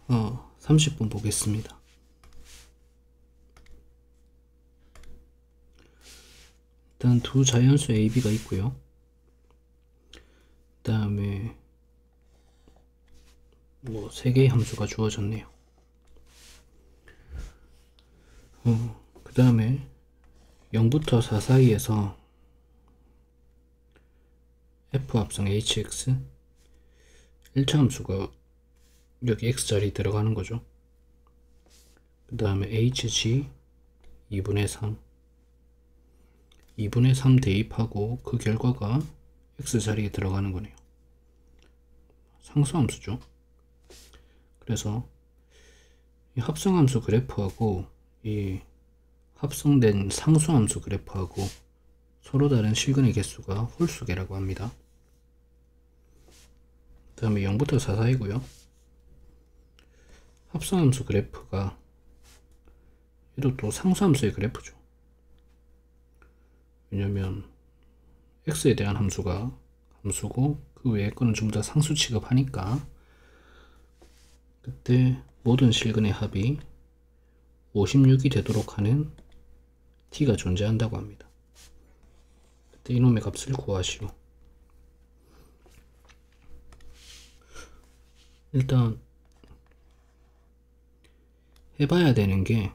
30분 보겠습니다. 일단 두 자연수 AB가 있고요. 그 다음에 뭐 3개의 함수가 주어졌네요. 그 다음에 0부터 4 사이에서 f 합성 hx 1차 함수가 여기 x자리에 들어가는 거죠. 그 다음에 hg 2분의 3 2분의 3 대입하고 그 결과가 x자리에 들어가는 거네요. 상수함수죠. 그래서 이 합성함수 그래프하고 이 합성된 상수함수 그래프하고 서로 다른 실근의 개수가 홀수계라고 합니다. 그 다음에 0부터 4 사이고요. 합성함수 그래프가 얘도 또 상수함수의 그래프죠. 왜냐면 x에 대한 함수가 함수고 그 외의 거는 전부 다 상수 취급하니까 그때 모든 실근의 합이 56이 되도록 하는 t가 존재한다고 합니다. 그때 이놈의 값을 구하시오. 일단 해봐야 되는 게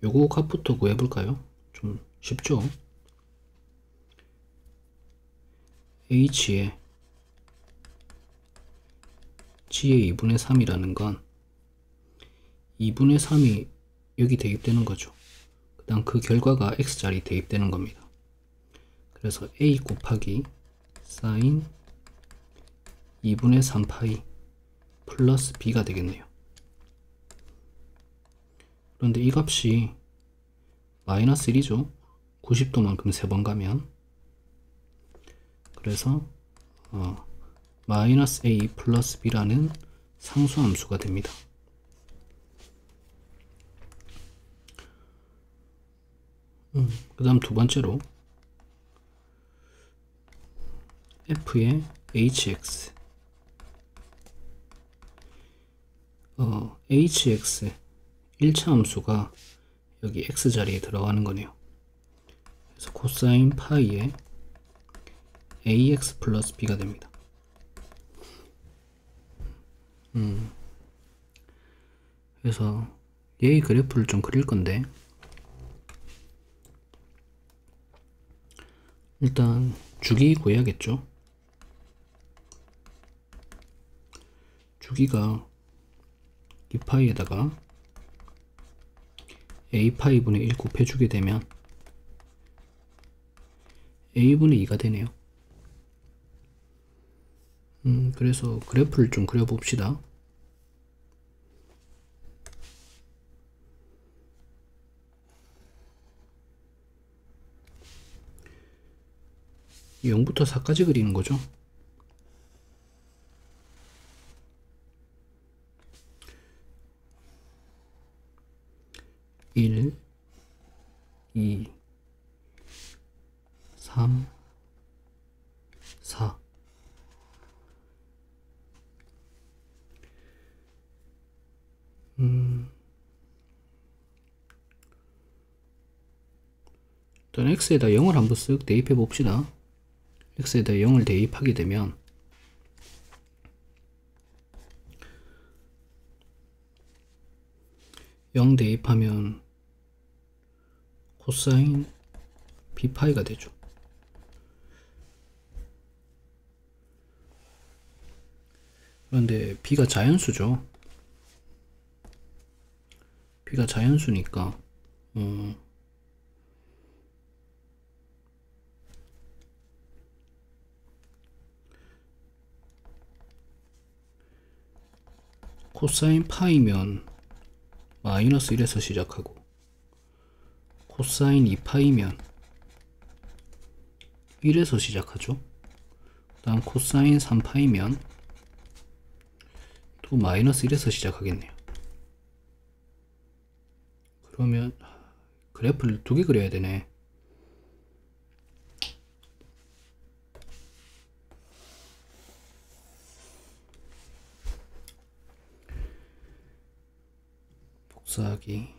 요거 값부터 구해볼까요? 좀 쉽죠? h에 g의 2분의 3이라는 건 2분의 3이 여기 대입되는 거죠. 그 다음 그 결과가 x자리 대입되는 겁니다. 그래서 a 곱하기 sin 2분의 3파이 플러스 b가 되겠네요. 그런데 이 값이 마이너스 1이죠. 90도만큼 3번 가면. 그래서 마이너스 a 플러스 b라는 상수함수가 됩니다. 그 다음 두 번째로 f의 hx hx 1차 함수가 여기 x자리에 들어가는 거네요. 그래서 코사인 파이에 ax 플러스 b가 됩니다. 그래서 얘의 그래프를 좀 그릴 건데 일단 주기 구해야겠죠. 주기가 이 파이에다가 a파이분의 1 곱해주게 되면 a분의 2가 되네요. 그래서 그래프를 좀 그려봅시다. 이 0부터 4까지 그리는 거죠. (1) (2) (3) (4) 일단 x에다 0을 한번 쓱 대입해 봅시다. x에다 0을 대입하게 되면 (0) 대입하면 코사인 b파이가 되죠. 그런데 b가 자연수죠. b가 자연수니까 코사인 파이면 마이너스 1에서 시작하고 코사인 2파이면 1에서 시작하죠. 그 다음 코사인 3파이면 또 마이너스 1에서 시작하겠네요. 그러면 그래프를 2개 그려야 되네. 곱사하기,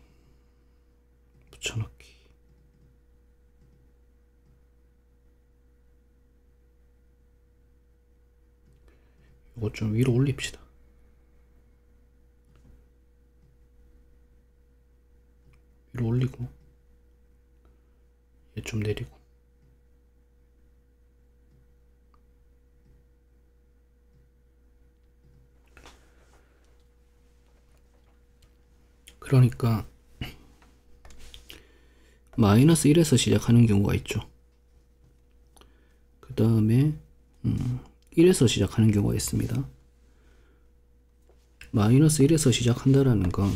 붙여넣기. 이거 좀 위로 올립시다. 위로 올리고 얘 좀 내리고. 그러니까 마이너스 1에서 시작하는 경우가 있죠. 그 다음에 1에서 시작하는 경우가 있습니다. 마이너스 1에서 시작한다라는 건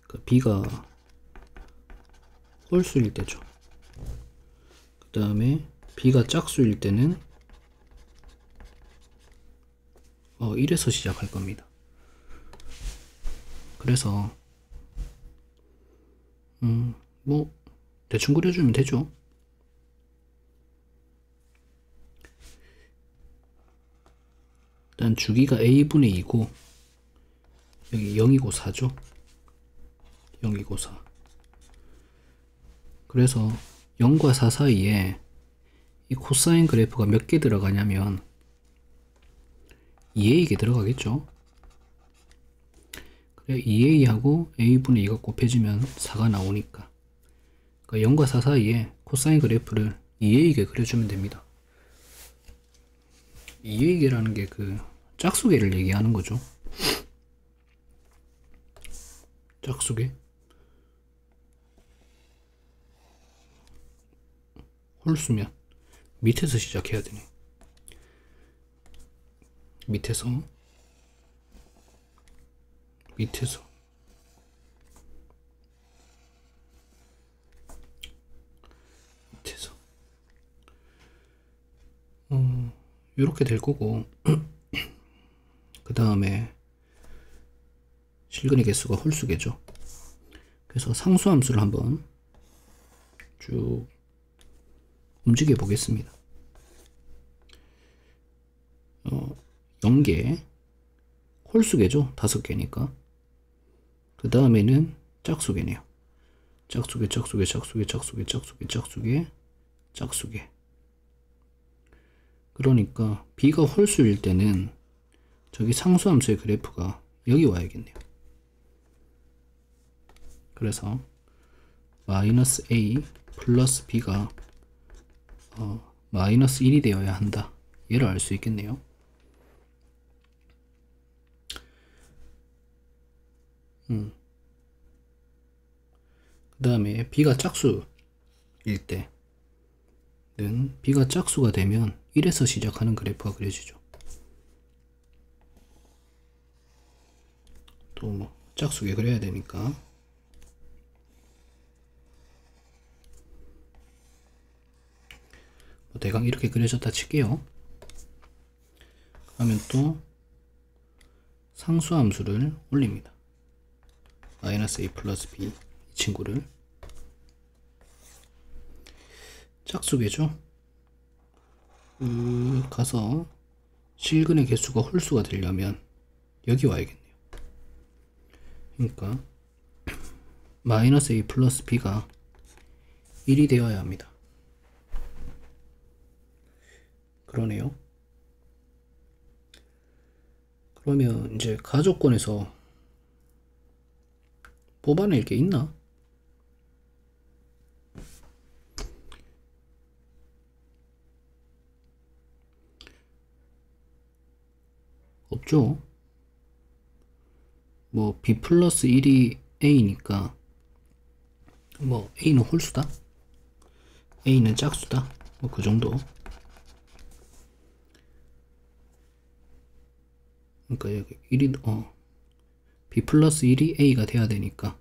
그 b가 홀수일 때죠. 그 다음에 b가 짝수일 때는 1에서 시작할 겁니다. 그래서 뭐 대충 그려주면 되죠. 일단 주기가 a분의 2고 여기 0이고 4죠. 0이고 4. 그래서 0과 4 사이에 이 코사인 그래프가 몇 개 들어가냐면 2a가 들어가겠죠. 그래 2a하고 a분의 2가 곱해지면 4가 나오니까, 그러니까 0과 4 사이에 코사인 그래프를 2a에 그려주면 됩니다. 2a라는 게 그 짝수계를 얘기하는 거죠. 짝수계. 홀수면 밑에서 시작해야 되네. 밑에서 이렇게 될 거고 그 다음에 실근의 개수가 홀수계죠. 그래서 상수함수를 한번 쭉 움직여 보겠습니다. 0개 홀수계죠. 5개니까. 그 다음에는 짝수계네요. 짝수계. 그러니까 b가 홀수일 때는 저기 상수함수의 그래프가 여기 와야겠네요. 그래서 마이너스 a 플러스 b가 마이너스 1이 되어야 한다. 얘를 알 수 있겠네요. 그 다음에 b가 짝수일 때는 b가 짝수가 되면 1에서 시작하는 그래프가 그려지죠. 또 뭐 짝수계 그려야 되니까 대강 이렇게 그려졌다 칠게요. 그러면 또 상수함수를 올립니다. 마이너스 a 플러스 b 이 친구를 짝수계죠. 가서 실근의 개수가 홀수가 되려면 여기 와야겠네요. 그러니까 마이너스 a 플러스 b가 1이 되어야 합니다. 그러네요. 그러면 이제 가족권에서 뽑아낼 게 있나? 없죠. 뭐 b 플러스 1이 a니까 뭐 a는 홀수다, a는 짝수다, 뭐 그 정도. 그러니까 여기 1이 b 플러스 1이 a가 돼야 되니까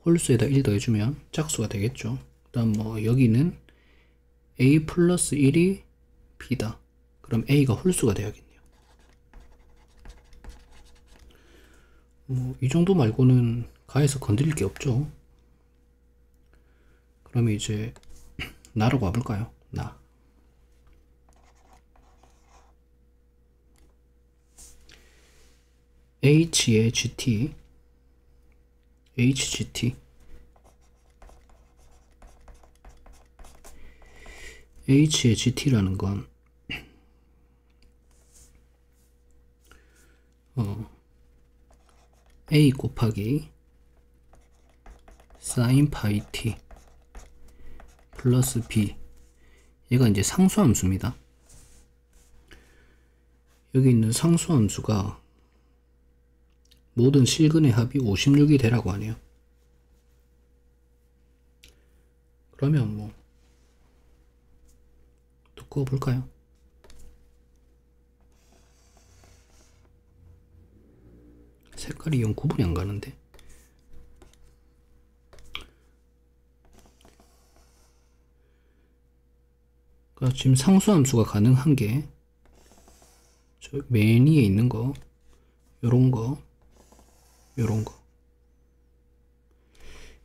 홀수에다 1 더해주면 짝수가 되겠죠. 그 다음 뭐 여기는 a 플러스 1이 b다. 그럼 a가 홀수가 돼야겠네요. 뭐 이 정도 말고는 가에서 건드릴 게 없죠. 그러면 이제 나로 가볼까요? 나. h의 gt HGT H의 GT라는 건 A 곱하기 sin 파이 t 플러스 B, 얘가 이제 상수함수입니다. 여기 있는 상수함수가 모든 실근의 합이 56이 되라고 하네요. 그러면 뭐 또 그어볼까요? 색깔이 영 구분이 안 가는데. 그러니까 지금 상수함수가 가능한 게 저 맨 위에 있는 거, 요런 거, 요런 거,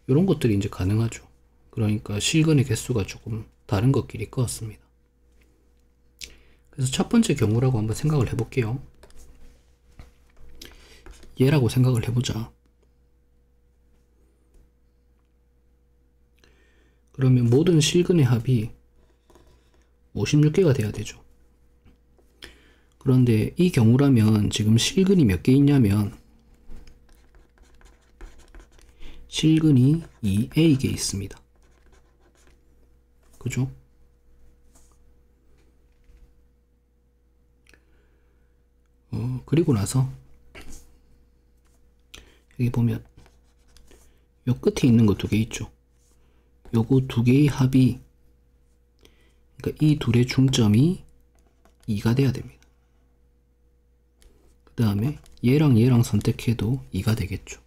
요런 것들이 이제 가능하죠. 그러니까 실근의 개수가 조금 다른 것끼리 끄었습니다. 그래서 첫 번째 경우라고 한번 생각을 해볼게요. 얘라고 생각을 해보자. 그러면 모든 실근의 합이 56개가 돼야 되죠. 그런데 이 경우라면 지금 실근이 몇 개 있냐면 실근이 2A개 있습니다. 그죠? 그리고 나서 여기 보면 요 끝에 있는 거 두 개 있죠. 요거 두 개의 합이, 그러니까 이 둘의 중점이 2가 돼야 됩니다. 그 다음에 얘랑 얘랑 선택해도 2가 되겠죠.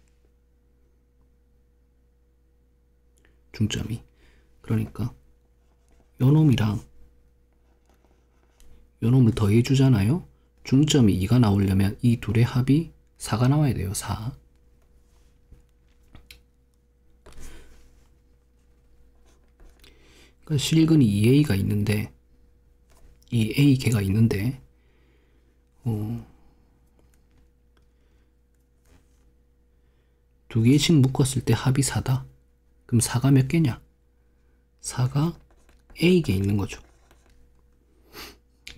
중점이. 그러니까 요 놈이랑 요 놈을 더해 주잖아요. 중점이 2가 나오려면 이 둘의 합이 4가 나와야 돼요. 4. 그러니까 실근이 2A가 있는데, 2A개가 있는데, 두 개씩 묶었을 때 합이 4다. 그럼 4가 몇 개냐? 4가 A개 있는 거죠.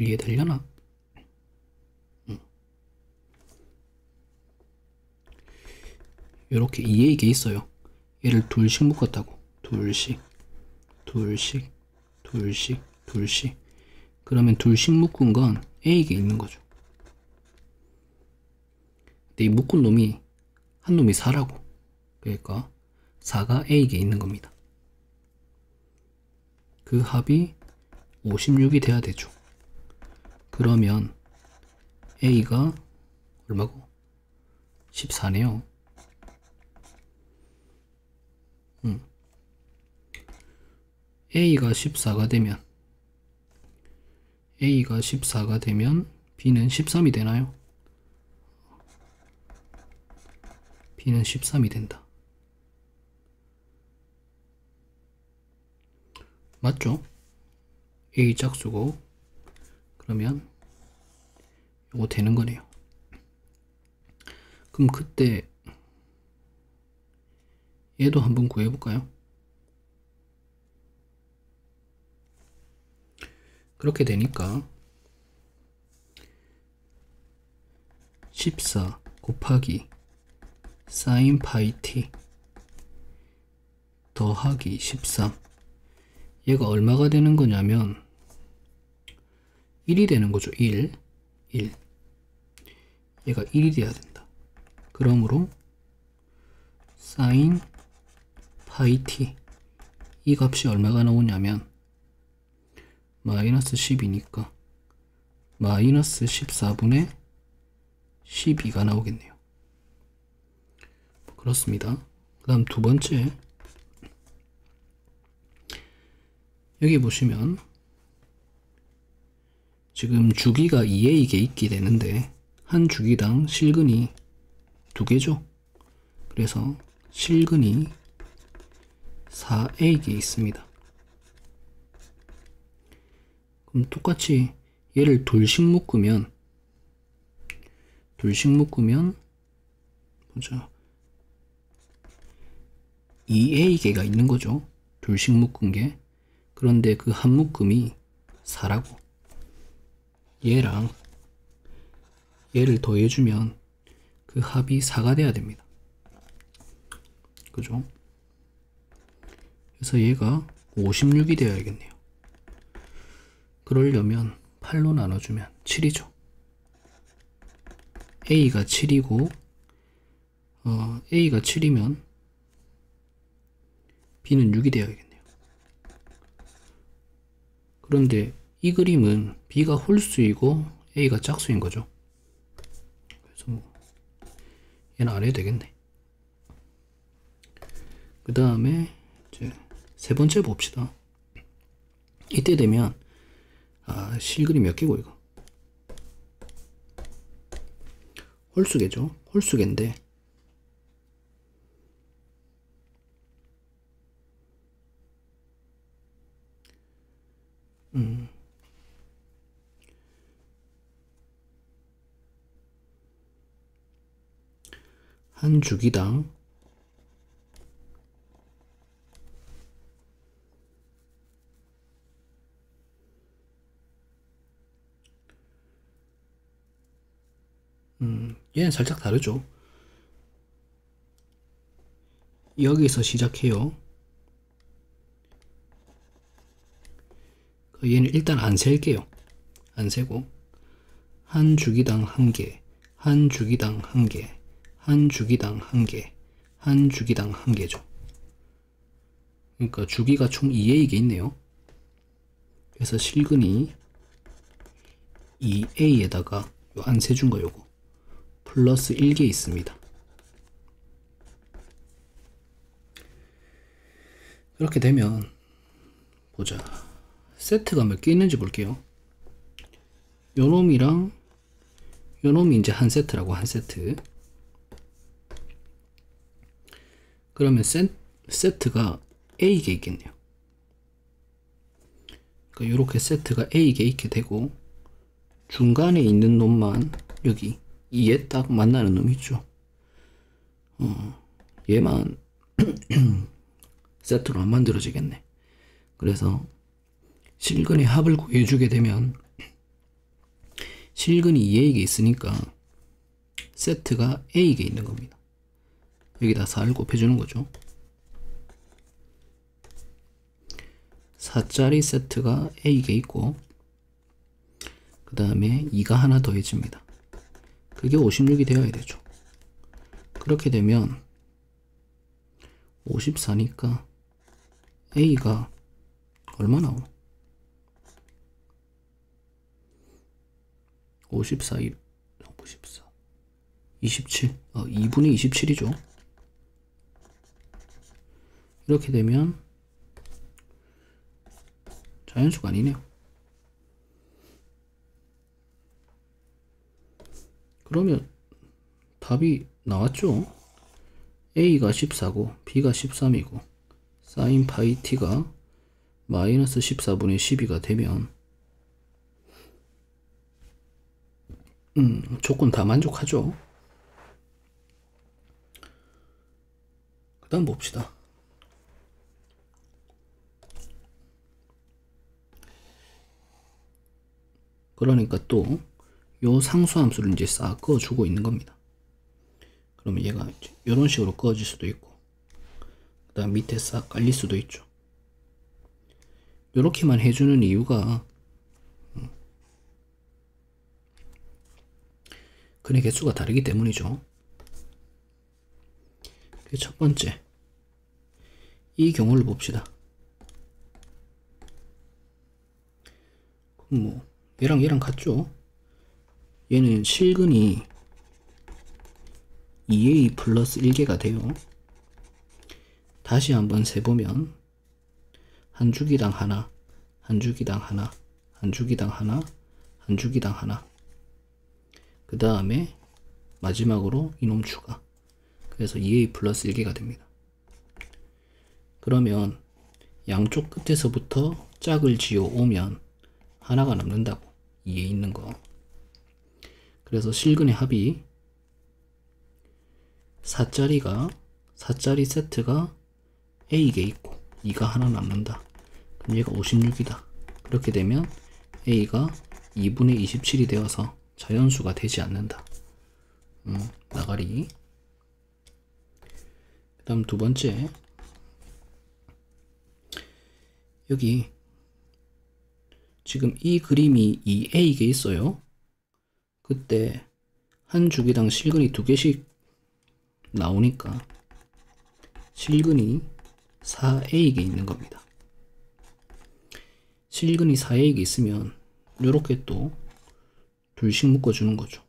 이해되려나? 이렇게 2A개 있어요. 얘를 둘씩 묶었다고. 둘씩, 둘씩, 둘씩, 둘씩. 그러면 둘씩 묶은 건 A개 있는 거죠. 근데 이 묶은 놈이 한 놈이 4라고. 그러니까 4가 A개 있는 겁니다. 그 합이 56이 돼야 되죠. 그러면 A가 얼마고? 14네요. A가 14가 되면 B는 13이 되나요? B는 13이 된다. 맞죠? A 짝수고, 그러면 요거 되는 거네요. 그럼 그때 얘도 한번 구해볼까요? 그렇게 되니까 14 곱하기 sin 파이 t 더하기 13, 얘가 얼마가 되는 거냐면 1이 되는 거죠. 1. 얘가 1이 돼야 된다. 그러므로 sin 파이 t, 이 값이 얼마가 나오냐면 마이너스 10이니까 마이너스 14분의 12가 나오겠네요. 그렇습니다. 그 다음 두 번째, 여기 보시면 지금 주기가 2A개 있게 되는데 한 주기당 실근이 2개죠. 그래서 실근이 4A개 있습니다. 그럼 똑같이 얘를 둘씩 묶으면 보자. 2A개가 있는 거죠. 둘씩 묶은 게. 그런데 그 한 묶음이 4라고. 얘랑 얘를 더해주면 그 합이 4가 돼야 됩니다. 그죠? 그래서 얘가 56이 되어야겠네요. 그러려면 8로 나눠주면 7이죠. A가 7이고 A가 7이면 B는 6이 되어야겠네요. 그런데 이 그림은 B가 홀수이고 A가 짝수인 거죠. 그래서 뭐 얘는 안 해도 되겠네. 그 다음에 이제 세 번째 봅시다. 이때 되면 실그림 몇 개고 이거 홀수개죠. 홀수개인데 한 주기당 얘는 살짝 다르죠. 여기서 시작해요. 얘는 일단 안 셀게요. 안 세고 한 주기당 한 개, 한 주기당 한 개, 한 주기당 한 개, 한 주기당 한 개죠. 그러니까 주기가 총 2A가 있네요. 그래서 실근이 2A에다가 요 안 세준 거 요거 플러스 1개 있습니다. 이렇게 되면 보자. 세트가 몇 개 있는지 볼게요. 요놈이랑 요놈이 이제 한 세트라고. 한 세트. 그러면 세트가 A개 있겠네요. 그러니까 요렇게 세트가 A개 있게 되고 중간에 있는 놈만 여기 2에 딱 만나는 놈 있죠. 얘만 세트로 안 만들어지겠네. 그래서 실근의 합을 구해주게 되면 실근이 2A가 있으니까 세트가 A가 있는 겁니다. 여기다 4를 곱해주는 거죠. 4짜리 세트가 A가 있고 그 다음에 2가 하나 더해집니다. 그게 56이 되어야 되죠. 그렇게 되면 54니까 A가 얼마 나오나? 54, 27, 2분의 27이죠. 이렇게 되면 자연수가 아니네요. 그러면 답이 나왔죠. A가 14고 B가 13이고 사인 파이 T가 마이너스 14분의 12가 되면 조건 다 만족하죠. 그 다음 봅시다. 그러니까 또 요 상수함수를 이제 싹 그어주고 있는 겁니다. 그러면 얘가 이제 이런 식으로 그어질 수도 있고 그 다음 밑에 싹 깔릴 수도 있죠. 요렇게만 해주는 이유가 근의 개수가 다르기 때문이죠. 첫 번째 이 경우를 봅시다. 그럼 뭐 얘랑 같죠. 얘는 실근이 2A 플러스 1개가 돼요. 다시 한번 세보면 한 주기당 하나, 한 주기당 하나, 한 주기당 하나, 한 주기당 하나. 그 다음에 마지막으로 이놈 추가. 그래서 2A 플러스 1개가 됩니다. 그러면 양쪽 끝에서부터 짝을 지어 오면 하나가 남는다고. 2에 있는 거. 그래서 실근의 합이 4짜리 세트가 A개 있고 2가 하나 남는다. 그럼 얘가 56이다. 그렇게 되면 A가 2분의 27이 되어서 자연수가 되지 않는다. 나가리. 그 다음 두 번째, 여기 지금 이 그림이 2A개 있어요. 그때 한 주기당 실근이 2개씩 나오니까 실근이 4A개 있는 겁니다. 실근이 4A개 있으면 이렇게 또 둘씩 묶어주는 거죠.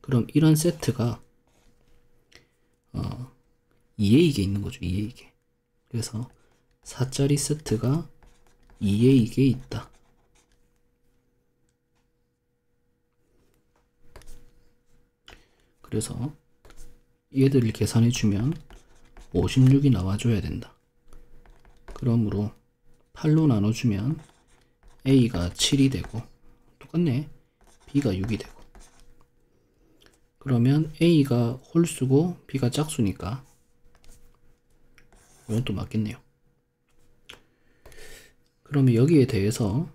그럼 이런 세트가 2A개 있는 거죠. 2A개. 그래서 4짜리 세트가 2A개 있다. 그래서 얘들을 계산해주면 56이 나와줘야 된다. 그러므로 8로 나눠주면 A가 7이 되고, 똑같네. B가 6이 되고. 그러면 A가 홀수고 B가 짝수니까 이건 또 맞겠네요. 그러면 여기에 대해서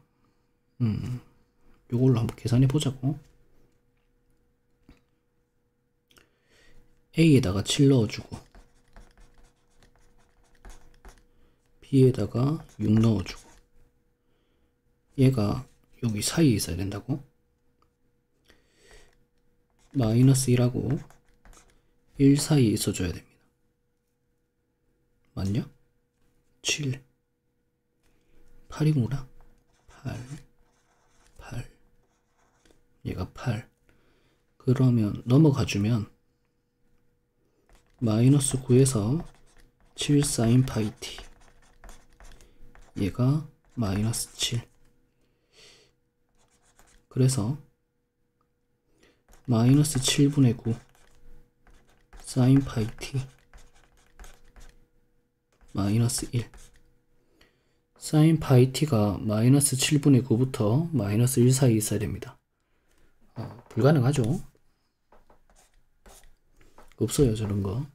이걸로 한번 계산해 보자고. A에다가 7 넣어주고 B에다가 6 넣어주고, 얘가 여기 사이에 있어야 된다고. 마이너스 1하고 1 사이에 있어줘야 됩니다. 맞냐? 7 8이구나. 8 얘가 8. 그러면 넘어가주면 마이너스 9에서 7 사인 파이 t, 얘가 마이너스 7. 그래서 마이너스 7분의 9 사인 파이 t 마이너스 1. 사인 파이 t가 마이너스 7분의 9부터 마이너스 1 사이에 있어야 됩니다. 불가능하죠? 없어요, 저런 거.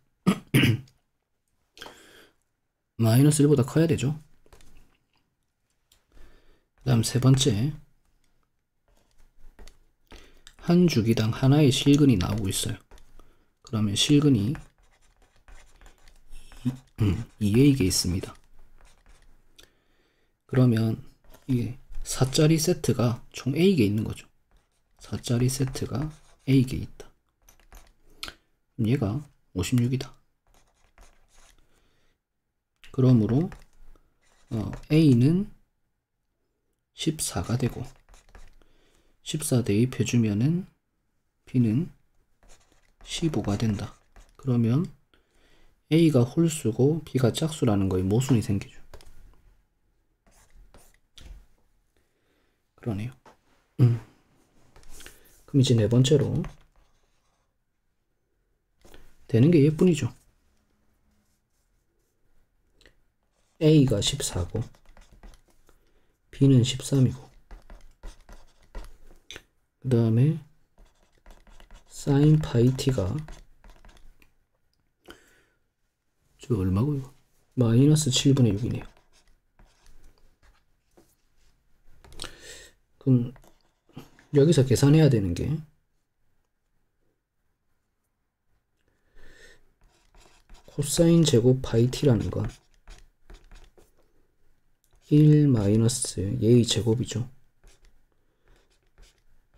마이너스 1보다 커야 되죠. 그 다음 세 번째, 한 주기당 하나의 실근이 나오고 있어요. 그러면 실근이 2A개 있습니다. 그러면 이게 4짜리 세트가 총 A개 있는 거죠. 4짜리 세트가 A개 있다. 그럼 얘가 56이다. 그러므로 A는 14가 되고 14 대입해주면은 B는 15가 된다. 그러면 A가 홀수고 B가 짝수라는 거에 모순이 생기죠. 그러네요. 그럼 이제 네 번째로 되는 게 얘뿐이죠. A가 14고 B는 13이고, 그 다음에 사인 파이 t가 저 얼마고요? 마이너스 7분의 6이네요. 그럼 여기서 계산해야 되는 게 코사인 제곱 파이 t라는 건 1 마이너스 얘의 제곱이죠.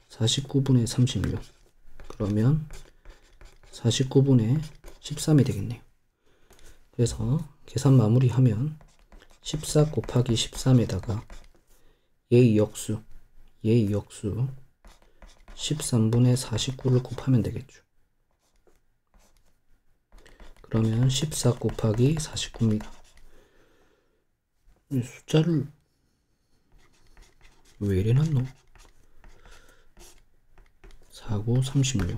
49분의 36. 그러면 49분의 13이 되겠네요. 그래서 계산 마무리하면 14 곱하기 13에다가 얘의 역수 13분의 49를 곱하면 되겠죠. 그러면 14 곱하기 49입니다. 숫자를 왜 이래 놨노? 4고 36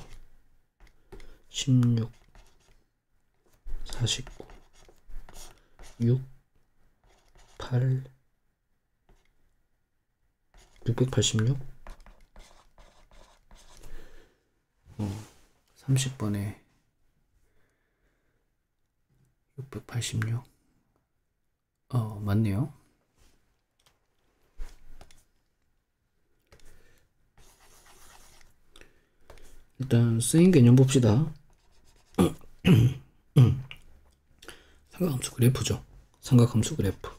16 49 6 8 686 30번에 686 맞네요. 일단 쓰인 개념 봅시다. 삼각함수 그래프죠. 삼각함수 그래프.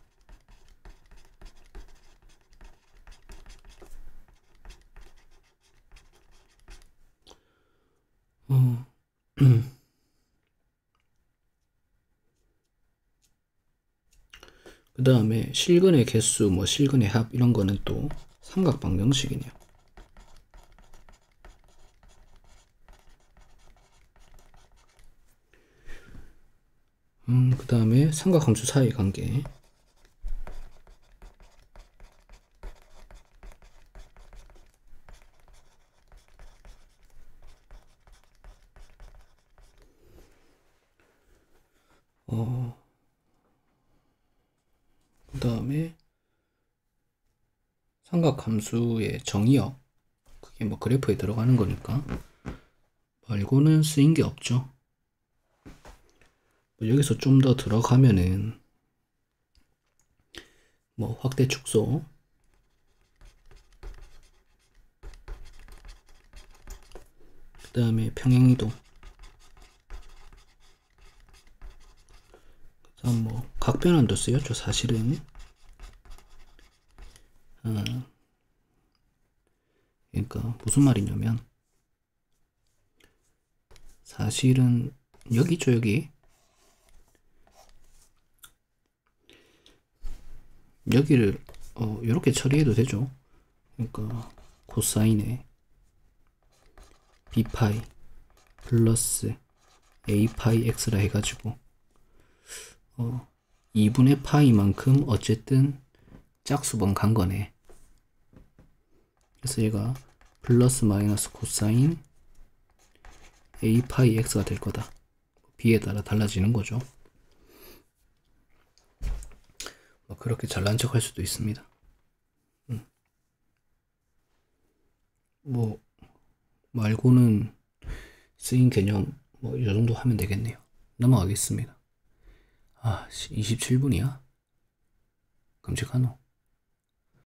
그 다음에 실근의 개수, 뭐 실근의 합 이런 거는 또 삼각 방정식이네요. 그 다음에 삼각함수 사이 관계. 그 다음에 삼각함수의 정의역. 그게 뭐 그래프에 들어가는 거니까 말고는 쓰인 게 없죠. 뭐 여기서 좀 더 들어가면은 뭐 확대 축소, 그 다음에 평행이동, 그 다음 뭐 각변환도 쓰였죠. 사실은 그러니까 무슨 말이냐면 사실은 여기 있죠. 여기를 이렇게 처리해도 되죠. 그러니까 코사인에 b파이 플러스 a파이 x라 해가지고 2분의 파이만큼 어쨌든 짝수번 간 거네. 그래서 얘가 플러스 마이너스 코사인 a파이 x가 될 거다. b에 따라 달라지는 거죠. 뭐 그렇게 잘난 척 할 수도 있습니다. 뭐 말고는 쓰인 개념 뭐 이 정도 하면 되겠네요. 넘어가겠습니다. 27분이야? 끔찍하노.